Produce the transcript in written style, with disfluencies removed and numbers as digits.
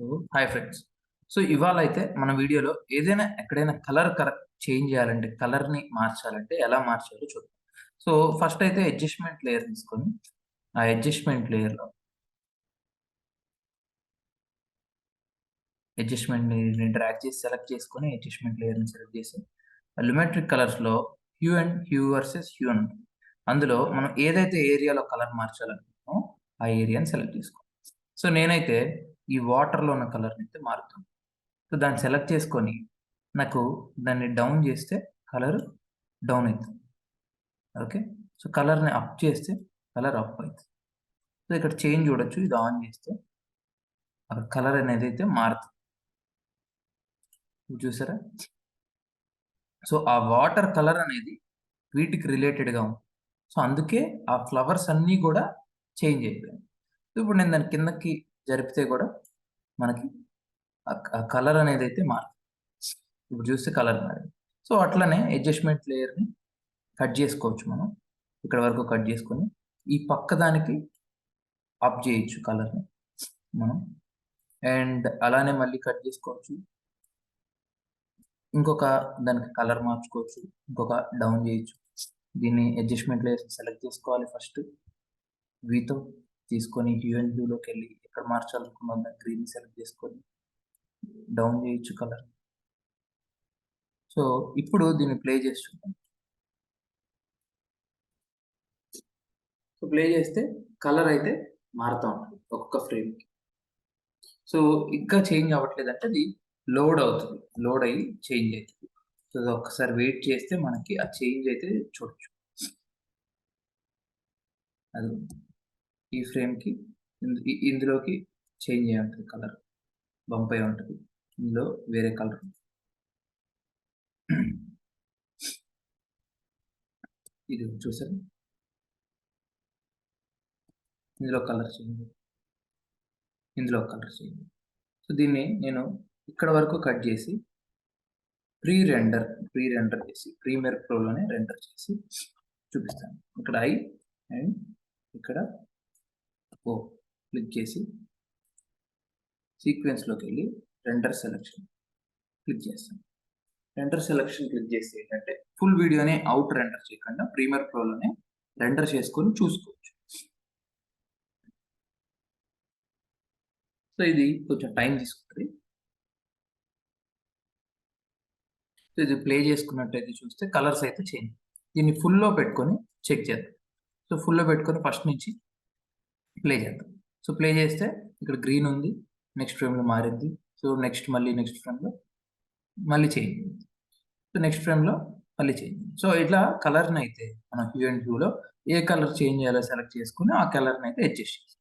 So, hi friends. So, ఇవాళ అయితే మన వీడియోలో ఏదైనా ఎక్కడైనా కలర్ చేంజ్ చేయాలంటే, కలర్‌ని మార్చాలంటే ఎలా మార్చాలో చూద్దాం. సో, ఫస్ట్ అయితే అడ్జస్ట్‌మెంట్ లేయర్ తీసుకొని, ఆ అడ్జస్ట్‌మెంట్ లేయర్‌లో అడ్జస్ట్‌మెంట్‌ని డ్రాగ్ చేసి సెలెక్ట్ చేసుకొని, అడ్జస్ట్‌మెంట్ లేయర్‌ని సెలెక్ట్ చేసి, ల్యూమెట్రిక్ కలర్స్‌లో హ్యూ వర్సెస్ హ్యూ అని ఉంటుంది. అందులో మనం ఏదైతే ఏరియాలో కలర్ మార్చాలనుకుంటున్నామో, ఆ ఏరియాని సెలెక్ట్ చేసుకోవాలి. సో, నేనైతే ఈ వాటర్‌లో ఉన్న కలర్‌ని అయితే మారుతాను. సో, దాన్ని సెలెక్ట్ చేసుకొని, నాకు దాన్ని డౌన్ చేస్తే కలర్ డౌన్ అయితుంది. ఓకే. సో, కలర్‌ని అప్ చేస్తే కలర్ అప్ అయితది. సో, ఇక్కడ చేంజ్ చూడొచ్చు. ఇది ఆన్ చేస్తే అక్కడ కలర్ అనేది అయితే మారుతుంది. ఇది చూసారా? సో, ఆ వాటర్ కలర్ అనేది వీటికి రిలేటెడ్‌గా ఉంది. సో, అందుకే ఆ ఫ్లవర్స్ అన్నీ కూడా చేంజ్ అయిపోయాయి. సో, ఇప్పుడు నేను దాన్ని కిందకి జరిపితే కూడా మనకి ఆ కలర్ అనేదైతే మారింది. ఇప్పుడు చూస్తే కలర్ మారింది. సో, అట్లనే అడ్జస్ట్‌మెంట్ లేయర్‌ని కట్ జేసుకోవచ్చు మనం. ఇక్కడ వరకు కట్ జేసుకొని, ఈ పక్క దానికి అప్ జేయొచ్చు కలర్‌ని మనం. అండ్ అలానే మళ్ళీ కట్ జేసుకోవచ్చు. ఇంకొక దానికి కలర్ మార్చుకోవచ్చు. ఇంకొక డౌన్ జేయొచ్చు. దీన్ని అడ్జస్ట్‌మెంట్ లేయర్స్ సెలెక్ట్ చేసుకోవాలి ఫస్ట్. వీతో తీసుకొని హ్యూ అండ్ హ్యూలోకెళ్ళి ఎక్కడ మార్చాలనుకున్నామో దాన్ని గ్రీన్ సెలెక్ట్ చేసుకొని, డౌన్ జేయొచ్చు కలర్. సో, ఇప్పుడు దీన్ని ప్లే చేసి చూద్దాం. సో, ప్లే చేస్తే కలర్ అయితే మారుతా ఉంటది ఒక్కొక్క ఫ్రేమ్‌కి. సో, ఇంకా చేంజ్ అవ్వట్లేదంటే అది లోడ్ అవుతుంది. లోడ్ అయ్యి చేంజ్ అయితది. సో, ఒక్కసారి వెయిట్ చేస్తే మనకి ఆ చేంజ్ అయితే చూడొచ్చు. అది ఈ ఫ్రేమ్‌కి ఇందులోకి చేంజ్ అయ్యి ఉంటది కలర్. బంప్ అయ్యి ఉంటది. ఇందులో వేరే కలర్. ఇది చూసారా? ఇందులో కలర్ చేంజ్. ఇందులో కలర్ చేంజ్. సో, దీన్ని నేను ఇక్కడ వరకు కట్ చేసి ప్రీ రెండర్ చేసి ప్రీమియర్ ప్రోలోనే రెండర్ చేసి చూపిస్తాను. ఇక్కడ ఐ అండ్ ఇక్కడ ఓ క్లిక్ చేసి సీక్వెన్స్‌లోకెళ్ళి రెండర్ సెలక్షన్ క్లిక్ చేస్తాను. రెండర్ సెలక్షన్ క్లిక్ చేస్తే ఏంటంటే ఫుల్ వీడియోని అవుట్ రెండర్ చేయకుండా ప్రీమియర్ ప్రోలోనే రెండర్ చేసుకొని చూసుకోవచ్చు. సో, ఇది కొంచెం టైం తీసుకుంటది. సో, ఇది ప్లే చేసుకున్నట్టయితే చూస్తే కలర్స్ అయితే చేంజ్. దీన్ని ఫుల్‌లో పెట్టుకొని చెక్ చేద్దాం. సో, ఫుల్‌లో పెట్టుకొని ఫస్ట్ నుంచి ప్లే చేద్దాం. సో, ప్లే చేస్తే ఇక్కడ గ్రీన్ ఉంది. నెక్స్ట్ ఫ్రేమ్‌లో మారింది. సో, నెక్స్ట్ ఫ్రేమ్‌లో మళ్ళీ చేంజ్ అయింది. సో, నెక్స్ట్ ఫ్రేమ్‌లో మళ్ళీ చేంజ్ అయింది. సో, ఇట్లా కలర్‌నైతే మనం హ్యూ అండ్ హ్యూలో ఏ కలర్ చేంజ్ చేయాలో సెలెక్ట్ చేసుకొని ఆ కలర్‌నైతే అడ్జస్ట్ చేస్తాం.